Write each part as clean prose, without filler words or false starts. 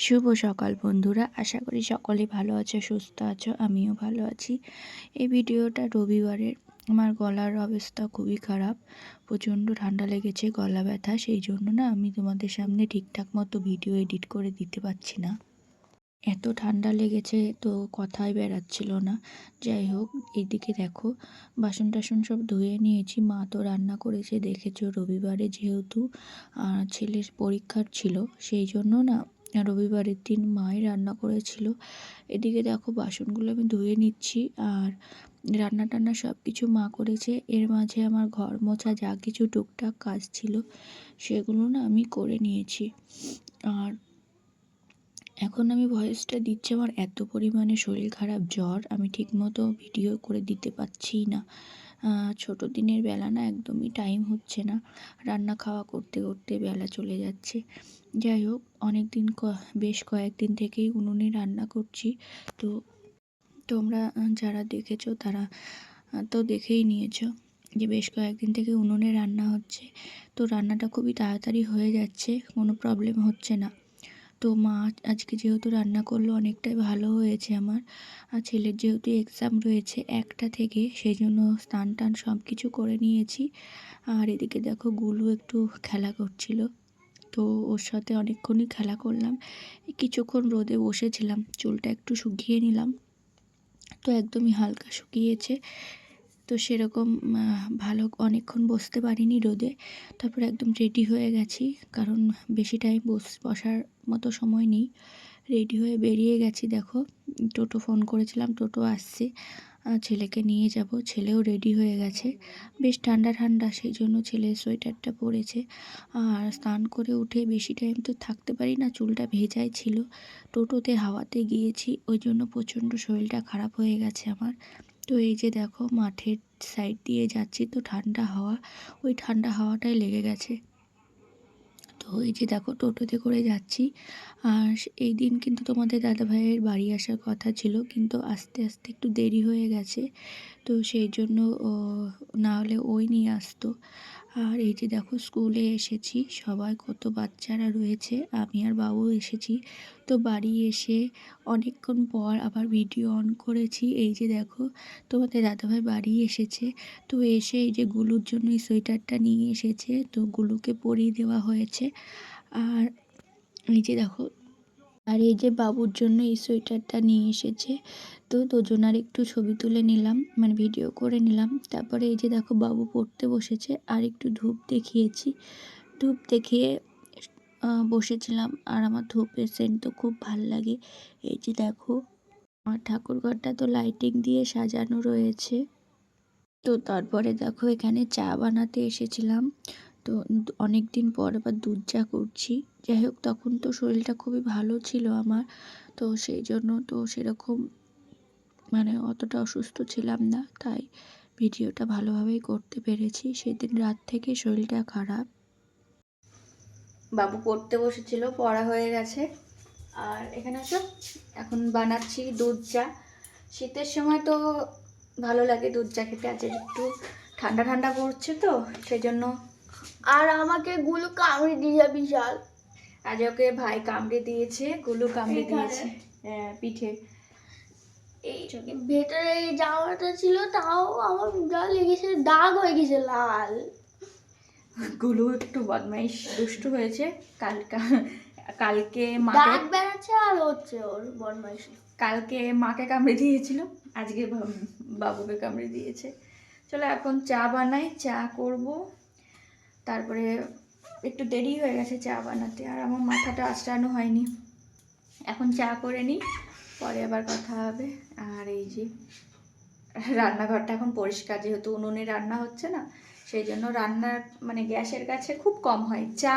শুভ সকাল বন্ধুরা, আশা করি সকলে ভালো আছো, সুস্থ আছো। আমিও ভালো আছি। এই ভিডিওটা রবিবারের। আমার গলার অবস্থা খুবই খারাপ, প্রচণ্ড ঠান্ডা লেগেছে, গলা ব্যথা। সেই জন্য না আমি তোমাদের সামনে ঠিকঠাক মতো ভিডিও এডিট করে দিতে পারছি না। এত ঠান্ডা লেগেছে তো কথাই বেরাচ্ছিল না। যাই হোক, এইদিকে দেখো বাসন টাসন সব ধুয়ে নিয়েছি। মা তো রান্না করেছে, দেখেছো। রবিবারে যেহেতু ছেলের পরীক্ষার ছিল, সেই জন্য না রবিবারের দিন মাই রান্না করেছিল। এদিকে দেখো বাসনগুলো আমি ধুয়ে নিচ্ছি, আর রান্না টান্না সব কিছু মা করেছে। এর মাঝে আমার ঘর মোছা যা কিছু টুকটাক কাজ ছিল সেগুলো না আমি করে নিয়েছি। আর এখন আমি ভয়েসটা দিচ্ছি, আমার এত পরিমাণে শরীর খারাপ, জ্বর, আমি ঠিকমতো ভিডিও করে দিতে পারছি না। ছোটো দিনের বেলা না একদমই টাইম হচ্ছে না, রান্না খাওয়া করতে করতে বেলা চলে যাচ্ছে। যাই হোক, অনেক দিন বেশ কয়েকদিন থেকেই উনুনে রান্না করছি। তো তোমরা যারা দেখেছো তারা তো দেখেই নিয়েছো যে বেশ কয়েকদিন থেকে উনুনে রান্না হচ্ছে। তো রান্নাটা খুবই তাড়াতাড়ি হয়ে যাচ্ছে, কোনো প্রবলেম হচ্ছে না। তো মা আজকে যেহেতু রান্না করলো, অনেকটাই ভালো হয়েছে আমার। আর ছেলের যেহেতু এক্সাম রয়েছে 1টা থেকে, সেই জন্য স্নান টান সব কিছু করে নিয়েছি। আর এদিকে দেখো গুলু একটু খেলা করছিল, তো ওর সাথে অনেকক্ষণই খেলা করলাম। কিছুক্ষণ রোদে বসেছিলাম, চুলটা একটু শুকিয়ে নিলাম। তো একদমই হালকা শুকিয়েছে, তো সেরকম ভালো অনেকক্ষণ বসতে পারিনি রোদে। তারপর একদম রেডি হয়ে গেছি, কারণ বেশি টাইম বসার মতো সময় নেই। রেডি হয়ে বেরিয়ে গেছি। দেখো টোটো ফোন করেছিলাম, টোটো আসছে, ছেলেকে নিয়ে যাব। ছেলেও রেডি হয়ে গেছে, বেশ ঠান্ডা ঠান্ডা, সেই জন্য ছেলে সোয়েটারটা পরেছে। আর স্নান করে উঠে বেশি টাইম তো থাকতে পারি না, চুলটা ভেজাই ছিল। টোটোতে হাওয়াতে গিয়েছি, ওই জন্য প্রচণ্ড শরীরটা খারাপ হয়ে গেছে আমার। তো এই যে দেখো মাঠের সাইড দিয়ে যাচ্ছি, তো ঠান্ডা হাওয়া, ওই ঠান্ডা হাওয়াটাই লেগে গেছে। তো এই যে দেখো টোটোতে করে যাচ্ছি। আর এই দিন কিন্তু তোমাদের দাদাভাইয়ের বাড়ি আসার কথা ছিল, কিন্তু আস্তে আস্তে একটু দেরি হয়ে গেছে। তো সেই জন্য না হলে ওই নিয়ে আসতো। আর এই যে দেখো স্কুলে এসেছি, সবাই কত বাচ্চারা রয়েছে, আমি আর বাবু এসেছি। তো বাড়ি এসে অনেকক্ষণ পর আবার ভিডিও অন করেছি। এই যে দেখো তোমাদের দাদাভাই বাড়ি এসেছে, তো এসে এই যে গুলুর জন্য এই সোয়েটারটা নিয়ে এসেছে, তো গুলুকে পরিয়ে দেওয়া হয়েছে। আর এই যে দেখো, আর এই যে বাবুর জন্য এই সোয়েটারটা নিয়ে এসেছে। তো দুজনার একটু ছবি তুলে নিলাম, মানে ভিডিও করে নিলাম। তারপরে এই যে দেখো বাবু পড়তে বসেছে, আর একটু ধূপ দেখিয়েছি। ধূপ দেখিয়ে বসেছিলাম। আর আমার ধূপের সেন্ট তো খুব ভাল লাগে। এই যে দেখো আমার ঠাকুরঘরটা তো লাইটিং দিয়ে সাজানো রয়েছে। তো তারপরে দেখো এখানে চা বানাতে এসেছিলাম। তো অনেক দিন পর আবার দুধ চা করছি। যাই হোক, তখন তো শরীরটা খুবই ভালো ছিল আমার, তো সেই জন্য তো সেরকম মানে অতটা অসুস্থ ছিলাম না, তাই ভিডিওটা ভালোভাবেই করতে পেরেছি। সেদিন রাত থেকে শরীরটা খারাপ। বাবু পড়তে বসেছিল, পড়া হয়ে গেছে। আর এখানে আসো, এখন বানাচ্ছি দুধ চা। শীতের সময় তো ভালো লাগে দুধ চা খেতে, আজ একটু ঠান্ডা ঠান্ডা পড়ছে তো সেই জন্য। আর আমাকে গুলো কামড়ে দিয়ে বিশাল, আজ ওকে ভাই কামড়ে দিয়েছে, গুলু কামড়ে দিয়েছে পিঠে। এই ভেতরে এই জামাটা ছিল, তাও আমার যা লেগেছে, দাগ হয়ে গেছে লাল। গুলু একটু বদমাইশ দুষ্টু হয়েছে। কালকে দাগ বেড়াচ্ছে আর হচ্ছে ওর বদমাইশি। কালকে মাকে কামড়ে দিয়েছিল, আজকে বাবুকে কামড়ে দিয়েছে। চলো এখন চা বানাই, চা করব। তারপরে একটু দেরি হয়ে গেছে চা বানাতে, আর আমার মাথাটা আঁচড়ানো হয়নি। এখন চা করে নিই, পরে আবার কথা হবে। আর এই যে রান্নাঘরটা এখন পরিষ্কার, যেহেতু উনুনে রান্না হচ্ছে না, সেই জন্য রান্নার মানে গ্যাসের কাছে খুব কম হয়। চা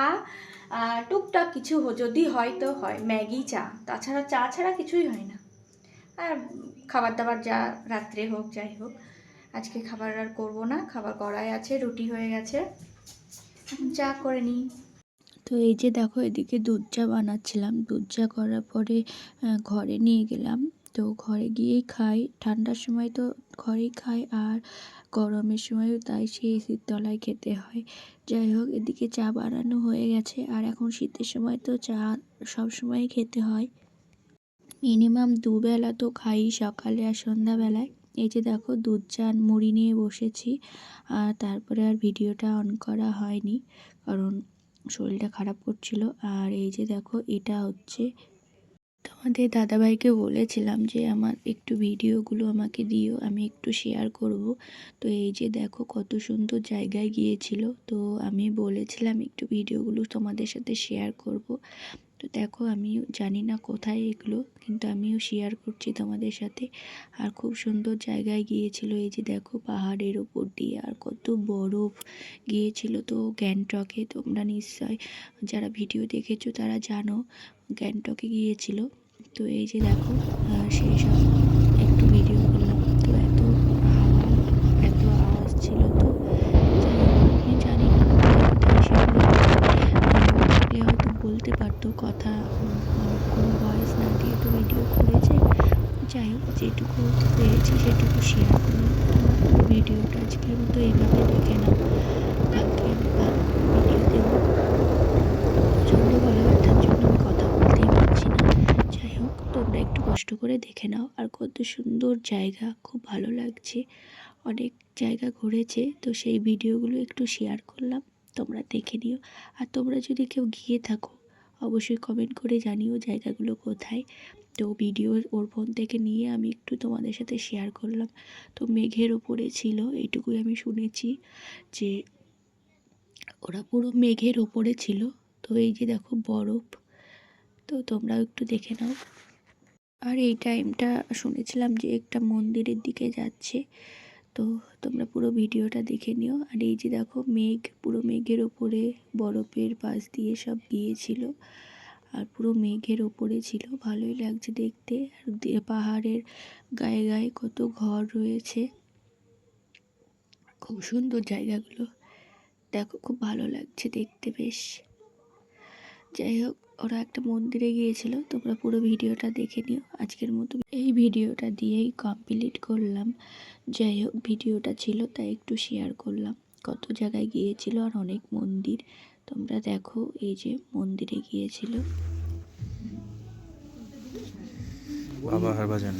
টুকটাক কিছু যদি হয় তো হয়, ম্যাগি চা, তাছাড়া চা ছাড়া কিছুই হয় না। আর খাবার দাবার যা রাত্রে হোক যাই হোক, আজকে খাবার আর করবো না, খাবার করাই আছে, রুটি হয়ে গেছে, এখন চা করে নিই। তো এই যে দেখো এদিকে দুধ চা বানাচ্ছিলাম, দুধ চা করার পরে ঘরে নিয়ে গেলাম। তো ঘরে গিয়েই খাই, ঠান্ডার সময় তো ঘরেই খাই, আর গরমের সময়ও তাই সেই এসির তলায় খেতে হয়। যাই হোক, এদিকে চা বানানো হয়ে গেছে, আর এখন শীতের সময় তো চা সবসময়ই খেতে হয়, মিনিমাম দুবেলা তো খাই, সকালে আর সন্ধ্যাবেলায়। এই যে দেখো দুধ চা মুড়ি নিয়ে বসেছি, আর তারপরে আর ভিডিওটা অন করা হয়নি কারণ শরীরটা খারাপ করছিল। আর এই যে দেখো এটা হচ্ছে, তোমাদের দাদাভাইকে বলেছিলাম যে আমার একটু ভিডিওগুলো আমাকে দিও, আমি একটু শেয়ার করব। তো এই যে দেখো কত সুন্দর জায়গায় গিয়েছিল, তো আমি বলেছিলাম একটু ভিডিওগুলো তোমাদের সাথে শেয়ার করব। তো দেখো আমি জানি না কোথায় এগুলো, কিন্তু আমিও শেয়ার করছি তোমাদের সাথে। আর খুব সুন্দর জায়গায় গিয়েছিল, এই যে দেখো পাহাড়ের ওপর দিয়ে, আর কত বরফ গিয়েছিল। তো গ্যাংটকে তোমরা নিশ্চয় যারা ভিডিও দেখেছো তারা জানো গ্যাংটকে গিয়েছিল। তো এই যে দেখো সেই সব একটু ভিডিও করলাম। তো এত হাওয়া, এত আওয়াজ ছিল, তো যাই হোক আমি জানি না কোথায় সেগুলো থাকলে হয়তো বলতে পারতো কথা, কোনো ভয়েস না দিয়ে তো ভিডিও করেছে। যাই হোক যেটুকু পেরেছি সেটুকু শেয়ার করলাম। তোমরা পুরো ভিডিওটা আজকের মতো এইভাবে দেখে নাও, কালকে আমি ভালো করে ভিডিও দেবো। প্রচণ্ড গলা ব্যথার জন্য আমি কথা বলতেই পারছি না। যাই হোক তোমরা একটু কষ্ট করে দেখে নাও। আর কত সুন্দর জায়গা, খুব ভালো লাগছে, অনেক জায়গা ঘুরেছে, তো সেই ভিডিওগুলো একটু শেয়ার করলাম, তোমরা দেখে নিও। আর তোমরা যদি কেউ গিয়ে থাকো অবশ্যই কমেন্ট করে জানিও জায়গাগুলো কোথায়। তো ভিডিও ওর ফোন থেকে নিয়ে আমি একটু তোমাদের সাথে শেয়ার করলাম। তো মেঘের ওপরে ছিল, এইটুকুই আমি শুনেছি যে ওরা পুরো মেঘের ওপরে ছিল। তো এই যে দেখো বরফ, তো তোমরাও একটু দেখে নাও। আর এই টাইমটা শুনেছিলাম যে একটা মন্দিরের দিকে যাচ্ছে, তো তোমরা পুরো ভিডিওটা দেখে নিও। আর এই যে দেখো মেঘ, পুরো মেঘের ওপরে বরফের পাশ দিয়ে সব গিয়েছিল, আর পুরো মেঘের ওপরে ছিল, ভালোই লাগছে দেখতে। আর পাহাড়ের গায়ে গায়ে কত ঘর রয়েছে, খুব সুন্দর জায়গাগুলো, দেখো খুব ভালো লাগছে দেখতে বেশ। যাই হোক ওরা একটা মন্দিরে গিয়েছিল, তোমরা পুরো ভিডিওটা দেখে নিও। আজকের মতো এই ভিডিওটা দিয়েই কমপ্লিট করলাম। যাই হোক ভিডিওটা ছিল তাই একটু শেয়ার করলাম, কত জায়গায় গিয়েছিল আর অনেক মন্দির। তোমরা দেখো এই যে মন্দিরে গিয়েছিল। বাবা হরভজন,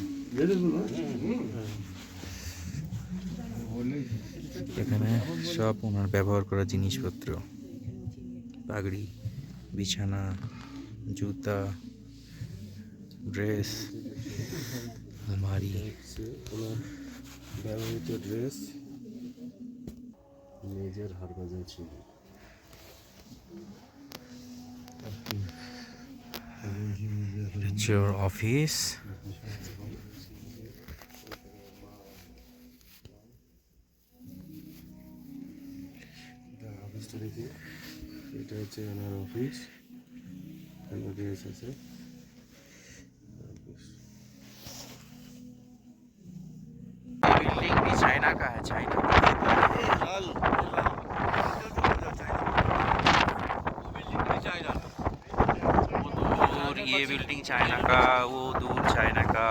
এখানে সব ওনার ব্যবহার করা জিনিসপত্র, পাগড়ি, বিছানা, জুতা, ড্রেস, আলমারি, ওনার ব্যবহৃত ড্রেস, মেজর হরভজন সিং। হচ্ছে ওর অফিস। অফিসটা দেখি, এটা হচ্ছে ওনার অফিস, ড্রেস আছে। बिल्डिंग भी चाइना का है, चाइना दूर, ये बिल्डिंग चाइना का, वो दूर चाइना का।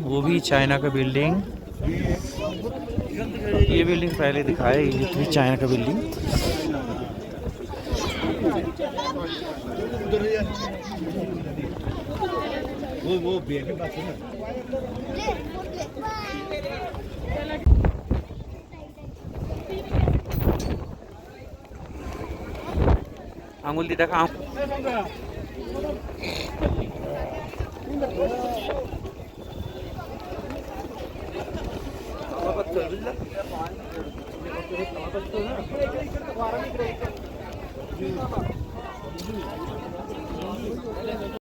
वो भी चाइना का बिल्डिंग, ये बिल्डिंग पहले दिखाया, ये भी चाइना का बिल्डिंग। वो बेबी बात है ना। আঙুল দিয়ে দেখা।